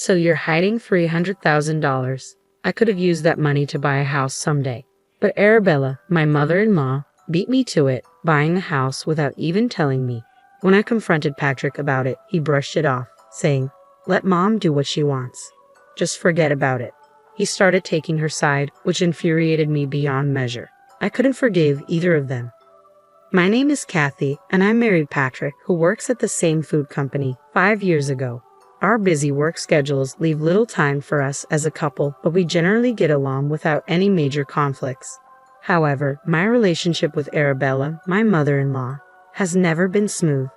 So you're hiding $300,000. I could have used that money to buy a house someday. But Arabella, my mother-in-law, beat me to it, buying a house without even telling me. When I confronted Patrick about it, he brushed it off, saying, "Let mom do what she wants. Just forget about it." He started taking her side, which infuriated me beyond measure. I couldn't forgive either of them. My name is Kathy, and I married Patrick, who works at the same food company, 5 years ago. Our busy work schedules leave little time for us as a couple, but we generally get along without any major conflicts. However, my relationship with Arabella, my mother-in-law, has never been smooth.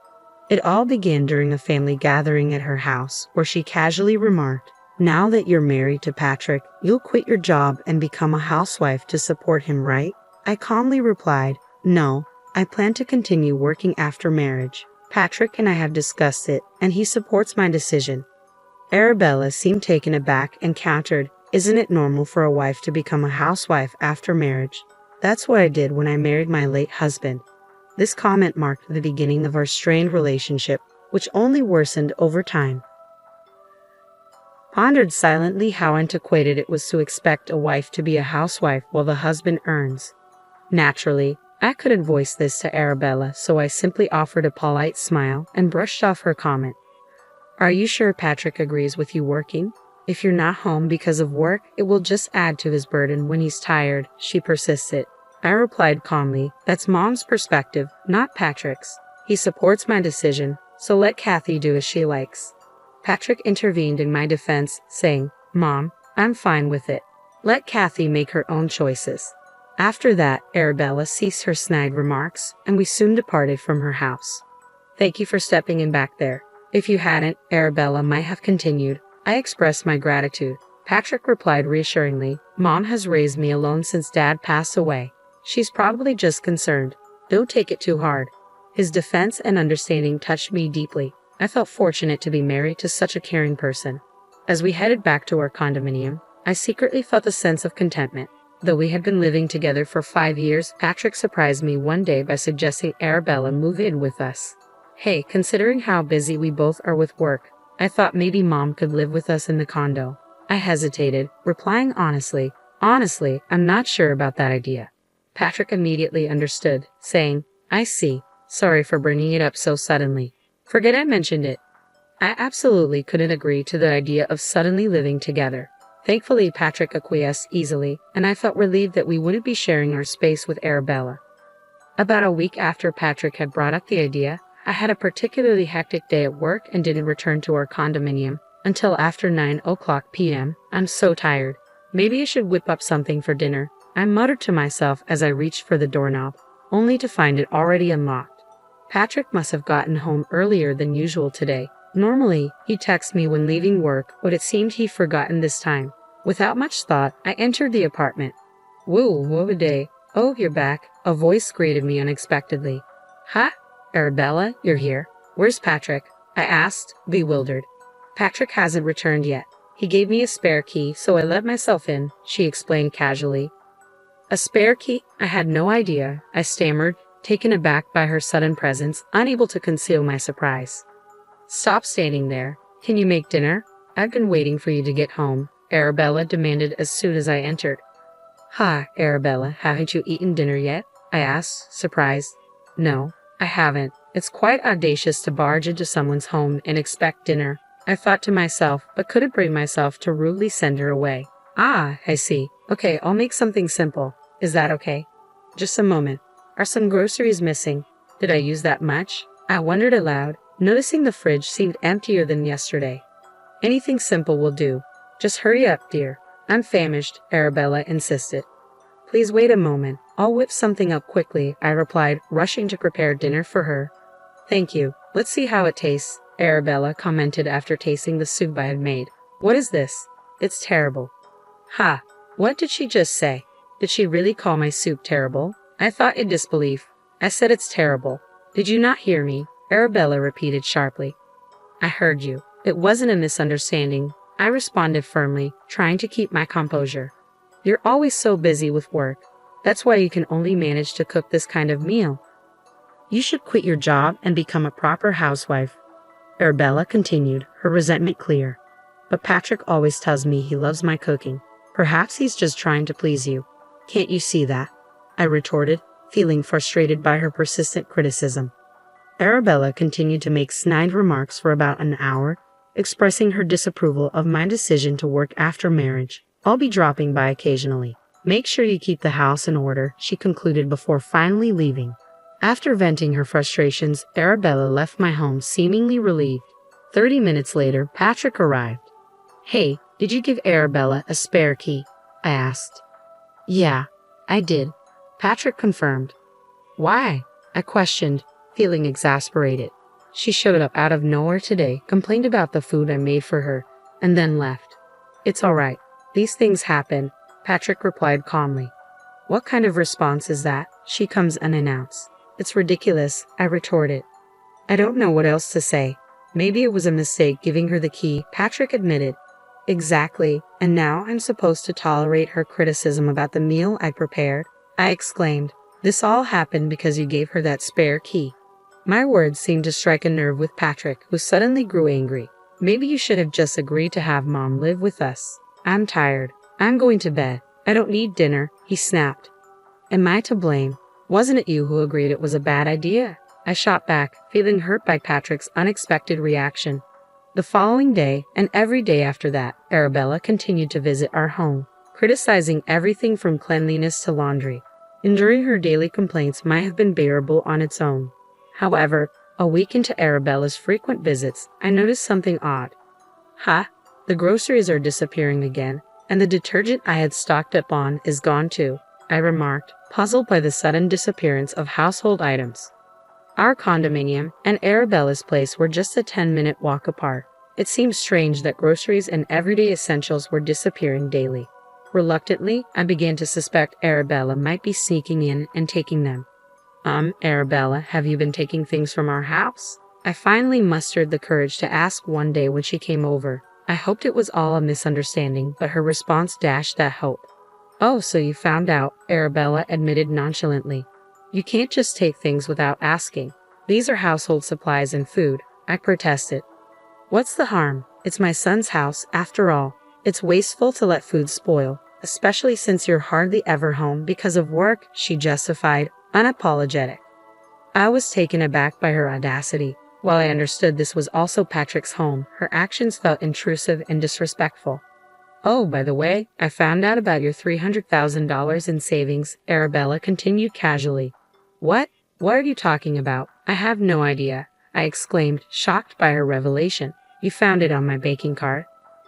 It all began during a family gathering at her house, where she casually remarked, "Now that you're married to Patrick, you'll quit your job and become a housewife to support him, right?" I calmly replied, "No, I plan to continue working after marriage. Patrick and I have discussed it, and he supports my decision." Arabella seemed taken aback and countered, "Isn't it normal for a wife to become a housewife after marriage? That's what I did when I married my late husband." This comment marked the beginning of our strained relationship, which only worsened over time. Pondered silently how antiquated it was to expect a wife to be a housewife while the husband earns. Naturally, I couldn't voice this to Arabella, so I simply offered a polite smile and brushed off her comment. "Are you sure Patrick agrees with you working? If you're not home because of work, it will just add to his burden when he's tired," she persisted. I replied calmly, "That's mom's perspective, not Patrick's. He supports my decision, so let Kathy do as she likes." Patrick intervened in my defense, saying, "Mom, I'm fine with it. Let Kathy make her own choices." After that, Arabella ceased her snide remarks, and we soon departed from her house. "Thank you for stepping in back there. If you hadn't," Arabella might have continued. I expressed my gratitude. Patrick replied reassuringly, "Mom has raised me alone since Dad passed away. She's probably just concerned. Don't take it too hard." His defense and understanding touched me deeply. I felt fortunate to be married to such a caring person. As we headed back to our condominium, I secretly felt a sense of contentment. Though we had been living together for 5 years, Patrick surprised me one day by suggesting Arabella move in with us. Hey, considering how busy we both are with work, I thought maybe Mom could live with us in the condo. I hesitated, replying honestly, I'm not sure about that idea." Patrick immediately understood, saying, "I see. Sorry for bringing it up so suddenly. Forget I mentioned it." I absolutely couldn't agree to the idea of suddenly living together. Thankfully, Patrick acquiesced easily, and I felt relieved that we wouldn't be sharing our space with Arabella. About a week after Patrick had brought up the idea, I had a particularly hectic day at work and didn't return to our condominium until after 9 p.m. I'm so tired. Maybe I should whip up something for dinner, I muttered to myself as I reached for the doorknob, only to find it already unlocked. Patrick must have gotten home earlier than usual today. Normally, he texts me when leaving work, but it seemed he'd forgotten this time. Without much thought, I entered the apartment. Whoa a day. "Oh, you're back," a voice greeted me unexpectedly. "Huh? Arabella, you're here. Where's Patrick?" I asked, bewildered. "Patrick hasn't returned yet. He gave me a spare key, so I let myself in," she explained casually. "A spare key? I had no idea," I stammered, taken aback by her sudden presence, unable to conceal my surprise. "Stop standing there. Can you make dinner? I've been waiting for you to get home," Arabella demanded as soon as I entered. "Ha, Arabella, haven't you eaten dinner yet?" I asked, surprised. "No, I haven't. It's quite audacious to barge into someone's home and expect dinner," I thought to myself, but couldn't bring myself to rudely send her away. "Ah, I see. Okay, I'll make something simple. Is that okay?" "Just a moment. Are some groceries missing? Did I use that much?" I wondered aloud, noticing the fridge seemed emptier than yesterday. "Anything simple will do. Just hurry up, dear. I'm famished," Arabella insisted. "Please wait a moment. I'll whip something up quickly," I replied, rushing to prepare dinner for her. "Thank you. Let's see how it tastes," Arabella commented after tasting the soup I had made. "What is this? It's terrible." "Ha! What did she just say? Did she really call my soup terrible?" I thought in disbelief. "I said it's terrible. Did you not hear me?" Arabella repeated sharply. "I heard you. It wasn't a misunderstanding," I responded firmly, trying to keep my composure. "You're always so busy with work. That's why you can only manage to cook this kind of meal. You should quit your job and become a proper housewife," Arabella continued, her resentment clear. but Patrick always tells me he loves my cooking. Perhaps he's just trying to please you. Can't you see that? I retorted, feeling frustrated by her persistent criticism. Arabella continued to make snide remarks for about an hour, expressing her disapproval of my decision to work after marriage. I'll be dropping by occasionally. Make sure you keep the house in order, she concluded before finally leaving. After venting her frustrations, Arabella left my home seemingly relieved. 30 minutes later, Patrick arrived. Hey, did you give Arabella a spare key? I asked. Yeah, I did, Patrick confirmed. Why? I questioned, feeling exasperated. She showed up out of nowhere today, complained about the food I made for her, and then left. It's all right. These things happen, Patrick replied calmly. What kind of response is that? She comes unannounced. It's ridiculous, I retorted. I don't know what else to say. Maybe it was a mistake giving her the key, Patrick admitted. Exactly, and now I'm supposed to tolerate her criticism about the meal I prepared? I exclaimed. This all happened because you gave her that spare key. My words seemed to strike a nerve with Patrick, who suddenly grew angry. Maybe you should have just agreed to have Mom live with us. I'm tired. I'm going to bed. I don't need dinner, he snapped. Am I to blame? Wasn't it you who agreed it was a bad idea? I shot back, feeling hurt by Patrick's unexpected reaction. The following day, and every day after that, Arabella continued to visit our home, criticizing everything from cleanliness to laundry. Enduring her daily complaints might have been bearable on its own. However, a week into Arabella's frequent visits, I noticed something odd. The groceries are disappearing again, and the detergent I had stocked up on is gone too, I remarked, puzzled by the sudden disappearance of household items. Our condominium and Arabella's place were just a 10-minute walk apart. It seemed strange that groceries and everyday essentials were disappearing daily. Reluctantly, I began to suspect Arabella might be sneaking in and taking them. Arabella, have you been taking things from our house? I finally mustered the courage to ask one day when she came over. I hoped it was all a misunderstanding, but her response dashed that hope. Oh, so you found out, Arabella admitted nonchalantly. You can't just take things without asking. These are household supplies and food, I protested. What's the harm? It's my son's house, after all. It's wasteful to let food spoil, especially since you're hardly ever home because of work, she justified, unapologetic. I was taken aback by her audacity. While I understood this was also Patrick's home, her actions felt intrusive and disrespectful. Oh, by the way, I found out about your $300,000 in savings, Arabella continued casually. What? What are you talking about? I have no idea, I exclaimed, shocked by her revelation. You found it on my banking card.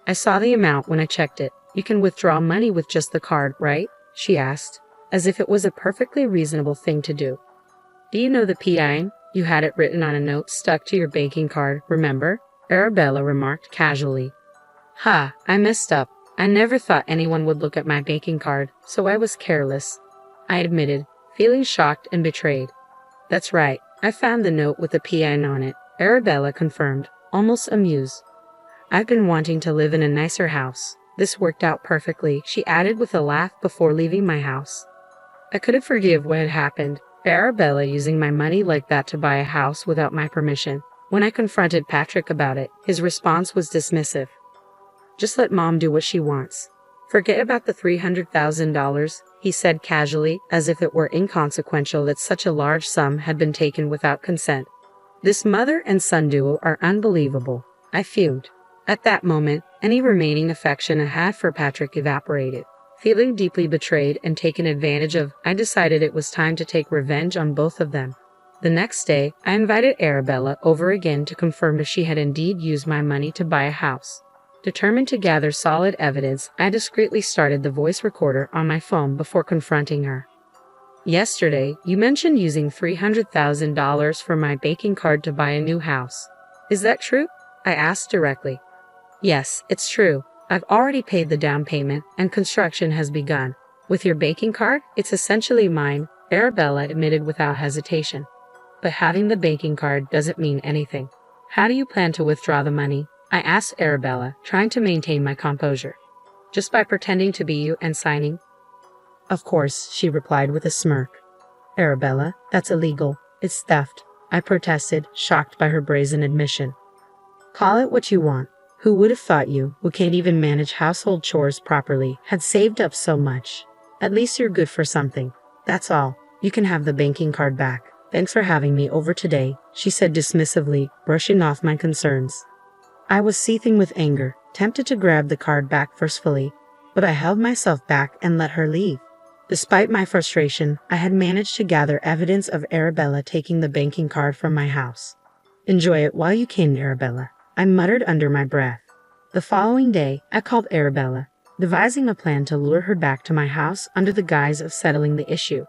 I saw the amount when I checked it. You can withdraw money with just the card, right? She asked, as if it was a perfectly reasonable thing to do. Do you know the PIN? You had it written on a note stuck to your banking card, remember? Arabella remarked casually. I messed up. I never thought anyone would look at my banking card, so I was careless, I admitted, feeling shocked and betrayed. That's right, I found the note with the PIN on it, Arabella confirmed, almost amused. I've been wanting to live in a nicer house. This worked out perfectly, she added with a laugh before leaving my house. I couldn't forgive what had happened, Arabella using my money like that to buy a house without my permission. When I confronted Patrick about it, his response was dismissive. Just let Mom do what she wants. Forget about the $300,000, he said casually, as if it were inconsequential that such a large sum had been taken without consent. This mother and son duo are unbelievable, I fumed. At that moment, any remaining affection I had for Patrick evaporated. Feeling deeply betrayed and taken advantage of, I decided it was time to take revenge on both of them. The next day, I invited Arabella over again to confirm if she had indeed used my money to buy a house. Determined to gather solid evidence, I discreetly started the voice recorder on my phone before confronting her. Yesterday, you mentioned using $300,000 from my banking card to buy a new house. Is that true? I asked directly. Yes, it's true. I've already paid the down payment, and construction has begun. With your banking card, it's essentially mine, Arabella admitted without hesitation. But having the banking card doesn't mean anything. How do you plan to withdraw the money? I asked Arabella, trying to maintain my composure. Just by pretending to be you and signing? Of course, she replied with a smirk. Arabella, that's illegal. It's theft, I protested, shocked by her brazen admission. Call it what you want. Who would have thought you, who can't even manage household chores properly, had saved up so much? At least you're good for something. That's all. You can have the banking card back. Thanks for having me over today, she said dismissively, brushing off my concerns. I was seething with anger, tempted to grab the card back forcefully, but I held myself back and let her leave. Despite my frustration, I had managed to gather evidence of Arabella taking the banking card from my house. Enjoy it while you can, Arabella, I muttered under my breath. The following day, I called Arabella, devising a plan to lure her back to my house under the guise of settling the issue.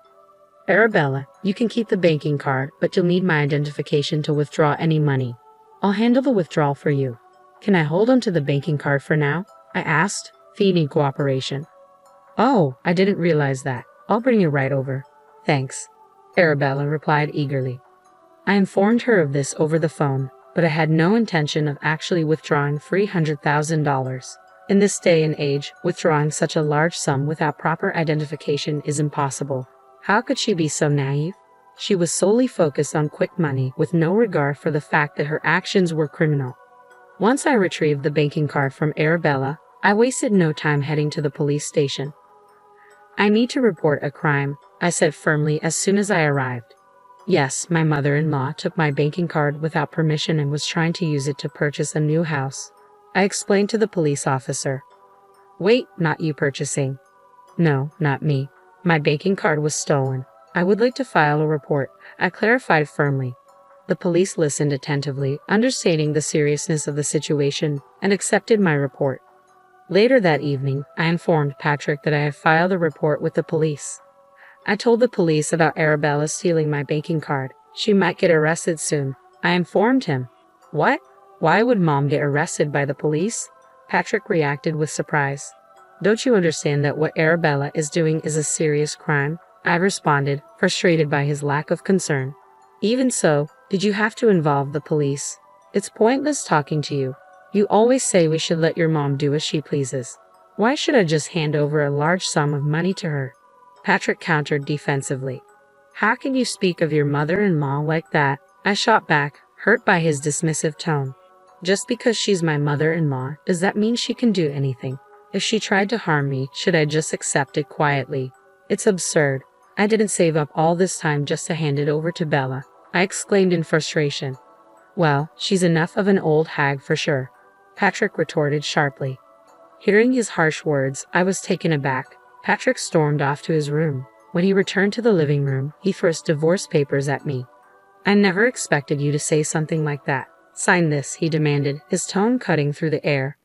Arabella, you can keep the banking card, but you'll need my identification to withdraw any money. I'll handle the withdrawal for you. Can I hold on to the banking card for now? I asked, feigning cooperation. Oh, I didn't realize that. I'll bring you right over. Thanks, Arabella replied eagerly. I informed her of this over the phone, but I had no intention of actually withdrawing $300,000. In this day and age, withdrawing such a large sum without proper identification is impossible. How could she be so naive? She was solely focused on quick money with no regard for the fact that her actions were criminal. Once I retrieved the banking card from Arabella, I wasted no time heading to the police station. I need to report a crime, I said firmly as soon as I arrived. Yes, my mother-in-law took my banking card without permission and was trying to use it to purchase a new house, I explained to the police officer. Wait, not you purchasing. No, not me. My banking card was stolen. I would like to file a report, I clarified firmly. The police listened attentively, understanding the seriousness of the situation, and accepted my report. Later that evening, I informed Patrick that I had filed a report with the police. I told the police about Arabella stealing my banking card. She might get arrested soon. I informed him. What? Why would Mom get arrested by the police? Patrick reacted with surprise. Don't you understand that what Arabella is doing is a serious crime? I responded, frustrated by his lack of concern. Even so, did you have to involve the police? It's pointless talking to you. You always say we should let your mom do as she pleases. Why should I just hand over a large sum of money to her? Patrick countered defensively. How can you speak of your mother-in-law like that? I shot back, hurt by his dismissive tone. Just because she's my mother-in-law, does that mean she can do anything? If she tried to harm me, should I just accept it quietly? It's absurd. I didn't save up all this time just to hand it over to Bella, I exclaimed in frustration. Well, she's enough of an old hag for sure, Patrick retorted sharply. Hearing his harsh words, I was taken aback. Patrick stormed off to his room. When he returned to the living room, he threw his divorce papers at me. I never expected you to say something like that. Sign this, he demanded, his tone cutting through the air.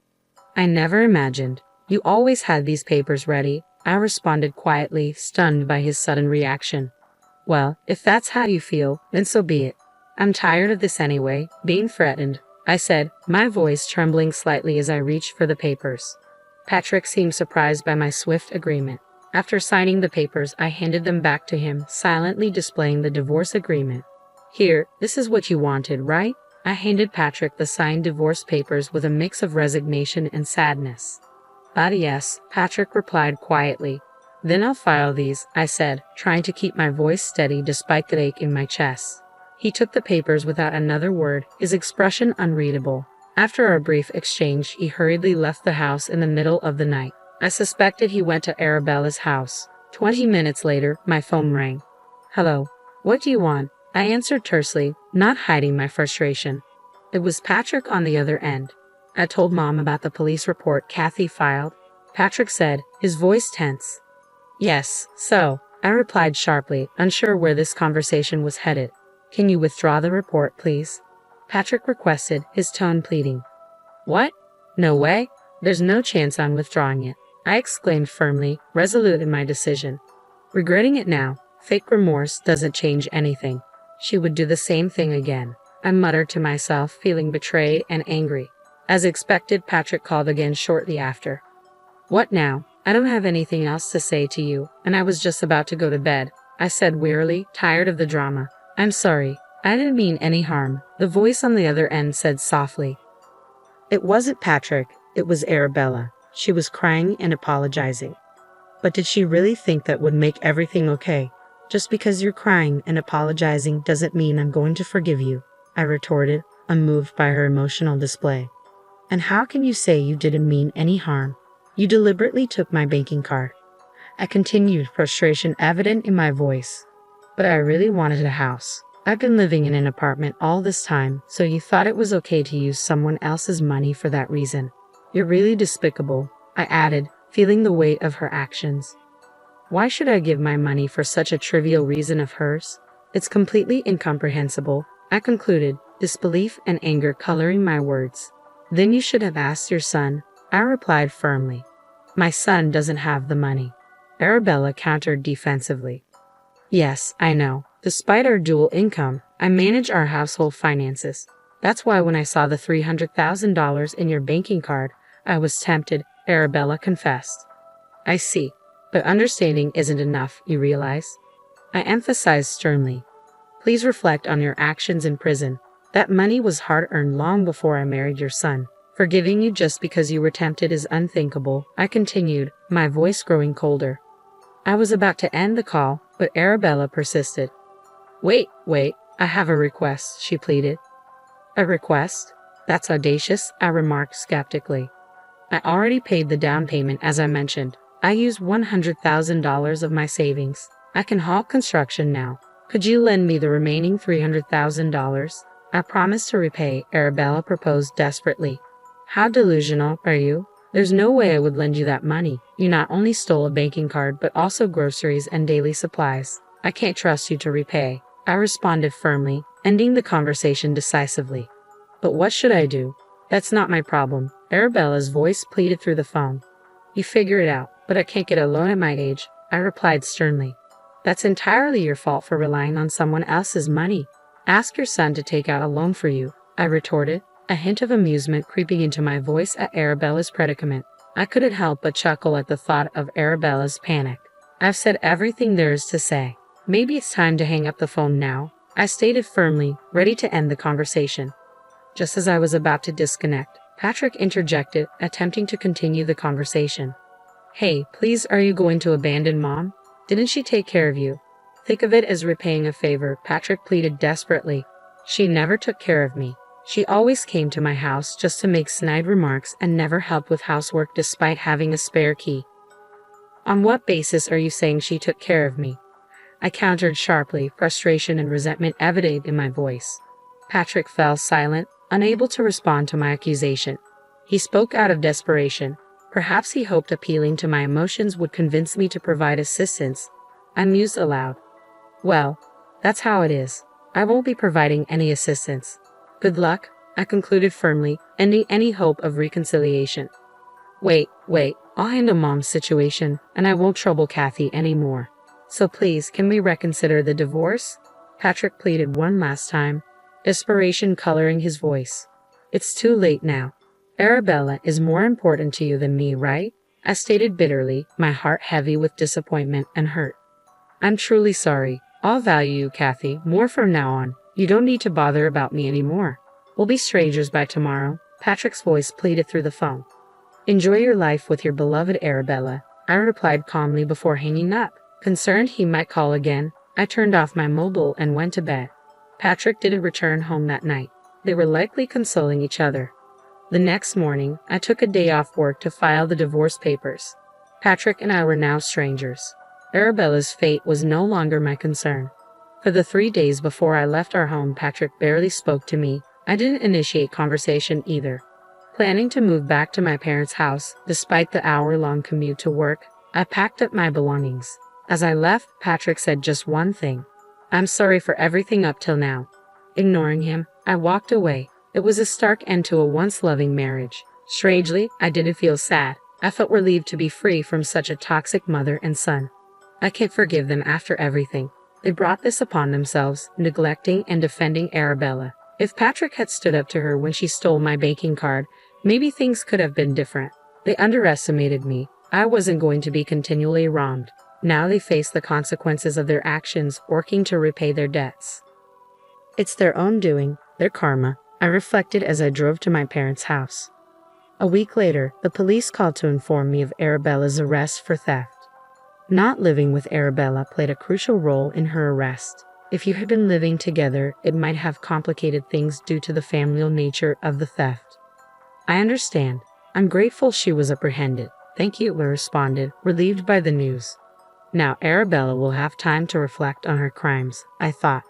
I never imagined. You always had these papers ready, I responded quietly, stunned by his sudden reaction. Well, if that's how you feel, then so be it. I'm tired of this anyway, being threatened, I said, my voice trembling slightly as I reached for the papers. Patrick seemed surprised by my swift agreement. After signing the papers, I handed them back to him, silently displaying the divorce agreement. Here, this is what you wanted, right? I handed Patrick the signed divorce papers with a mix of resignation and sadness. Yes, Patrick replied quietly. Then I'll file these, I said, trying to keep my voice steady despite the ache in my chest. He took the papers without another word, his expression unreadable. After a brief exchange, he hurriedly left the house in the middle of the night. I suspected he went to Arabella's house. 20 minutes later, my phone rang. Hello. What do you want? I answered tersely, not hiding my frustration. It was Patrick on the other end. I told Mom about the police report Kathy filed. Patrick said, his voice tense. Yes, so, I replied sharply, unsure where this conversation was headed. Can you withdraw the report, please? Patrick requested, his tone pleading. What? No way? There's no chance I'm withdrawing it, I exclaimed firmly, resolute in my decision. Regretting it now, fake remorse doesn't change anything. She would do the same thing again, I muttered to myself, feeling betrayed and angry. As expected, Patrick called again shortly after. What now? I don't have anything else to say to you, and I was just about to go to bed, I said wearily, tired of the drama. I'm sorry. I didn't mean any harm, the voice on the other end said softly. It wasn't Patrick, it was Arabella. She was crying and apologizing. But did she really think that would make everything okay? Just because you're crying and apologizing doesn't mean I'm going to forgive you, I retorted, unmoved by her emotional display. And how can you say you didn't mean any harm? You deliberately took my banking card. I continued, frustration evident in my voice. But I really wanted a house. I've been living in an apartment all this time, so you thought it was okay to use someone else's money for that reason. You're really despicable, I added, feeling the weight of her actions. Why should I give my money for such a trivial reason of hers? It's completely incomprehensible, I concluded, disbelief and anger coloring my words. Then you should have asked your son, I replied firmly. My son doesn't have the money. Arabella countered defensively. Yes, I know. Despite our dual income, I manage our household finances. That's why when I saw the $300,000 in your banking card, I was tempted, Arabella confessed. I see. But understanding isn't enough, you realize? I emphasized sternly. Please reflect on your actions in prison. That money was hard-earned long before I married your son. Forgiving you just because you were tempted is unthinkable, I continued, my voice growing colder. I was about to end the call, but Arabella persisted. Wait, I have a request, she pleaded. A request? That's audacious, I remarked skeptically. I already paid the down payment as I mentioned. I used $100,000 of my savings. I can halt construction now. Could you lend me the remaining $300,000? I promise to repay, Arabella proposed desperately. How delusional are you? There's no way I would lend you that money. You not only stole a banking card but also groceries and daily supplies. I can't trust you to repay, I responded firmly, ending the conversation decisively. But what should I do? That's not my problem, Arabella's voice pleaded through the phone. You figure it out, but I can't get a loan at my age, I replied sternly. That's entirely your fault for relying on someone else's money. Ask your son to take out a loan for you, I retorted, a hint of amusement creeping into my voice at Arabella's predicament. I couldn't help but chuckle at the thought of Arabella's panic. I've said everything there is to say. Maybe it's time to hang up the phone now, I stated firmly, ready to end the conversation. Just as I was about to disconnect, Patrick interjected, attempting to continue the conversation. Hey, please, are you going to abandon Mom? Didn't she take care of you? Think of it as repaying a favor, Patrick pleaded desperately. She never took care of me. She always came to my house just to make snide remarks and never helped with housework despite having a spare key. On what basis are you saying she took care of me? I countered sharply, frustration and resentment evident in my voice. Patrick fell silent, unable to respond to my accusation. He spoke out of desperation. Perhaps he hoped appealing to my emotions would convince me to provide assistance. I mused aloud. Well, that's how it is. I won't be providing any assistance. Good luck, I concluded firmly, ending any hope of reconciliation. Wait, I'll handle Mom's situation, and I won't trouble Kathy anymore. So please, can we reconsider the divorce? Patrick pleaded one last time, desperation coloring his voice. It's too late now. Arabella is more important to you than me, right? I stated bitterly, my heart heavy with disappointment and hurt. I'm truly sorry. I'll value you, Kathy, more from now on. You don't need to bother about me anymore. We'll be strangers by tomorrow, Patrick's voice pleaded through the phone. Enjoy your life with your beloved Arabella, I replied calmly before hanging up. Concerned he might call again, I turned off my mobile and went to bed. Patrick didn't return home that night. They were likely consoling each other. The next morning, I took a day off work to file the divorce papers. Patrick and I were now strangers. Arabella's fate was no longer my concern. For the 3 days before I left our home, Patrick barely spoke to me. I didn't initiate conversation either. Planning to move back to my parents' house, despite the hour-long commute to work, I packed up my belongings. As I left, Patrick said just one thing. I'm sorry for everything up till now. Ignoring him, I walked away. It was a stark end to a once loving marriage. Strangely, I didn't feel sad. I felt relieved to be free from such a toxic mother and son. I can't forgive them after everything. They brought this upon themselves, neglecting and defending Arabella. If Patrick had stood up to her when she stole my banking card, maybe things could have been different. They underestimated me. I wasn't going to be continually wronged. Now they face the consequences of their actions, working to repay their debts. It's their own doing, their karma, I reflected as I drove to my parents' house. A week later, the police called to inform me of Arabella's arrest for theft. Not living with Arabella played a crucial role in her arrest. If you had been living together, it might have complicated things due to the familial nature of the theft. I understand. I'm grateful she was apprehended. Thank you, I responded, relieved by the news. Now Arabella will have time to reflect on her crimes, I thought.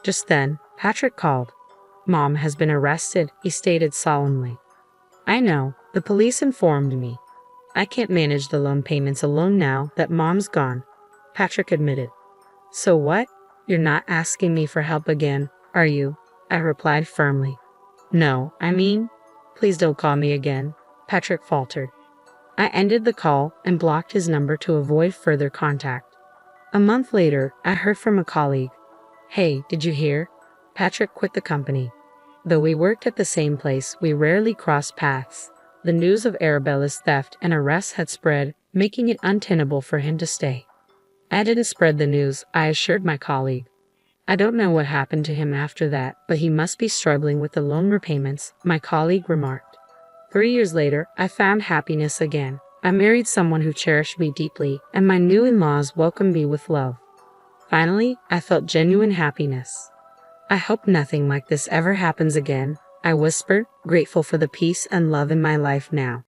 Just then, Patrick called. Mom has been arrested, he stated solemnly. I know, the police informed me. I can't manage the loan payments alone now that Mom's gone, Patrick admitted. So what? You're not asking me for help again, are you? I replied firmly. No, please don't call me again, Patrick faltered. I ended the call and blocked his number to avoid further contact. A month later, I heard from a colleague. Hey, did you hear? Patrick quit the company. Though we worked at the same place, we rarely crossed paths. The news of Arabella's theft and arrest had spread, making it untenable for him to stay. I didn't spread the news, I assured my colleague. I don't know what happened to him after that, but he must be struggling with the loan repayments, my colleague remarked. 3 years later, I found happiness again. I married someone who cherished me deeply, and my new in-laws welcomed me with love. Finally, I felt genuine happiness. I hope nothing like this ever happens again, I whispered, grateful for the peace and love in my life now.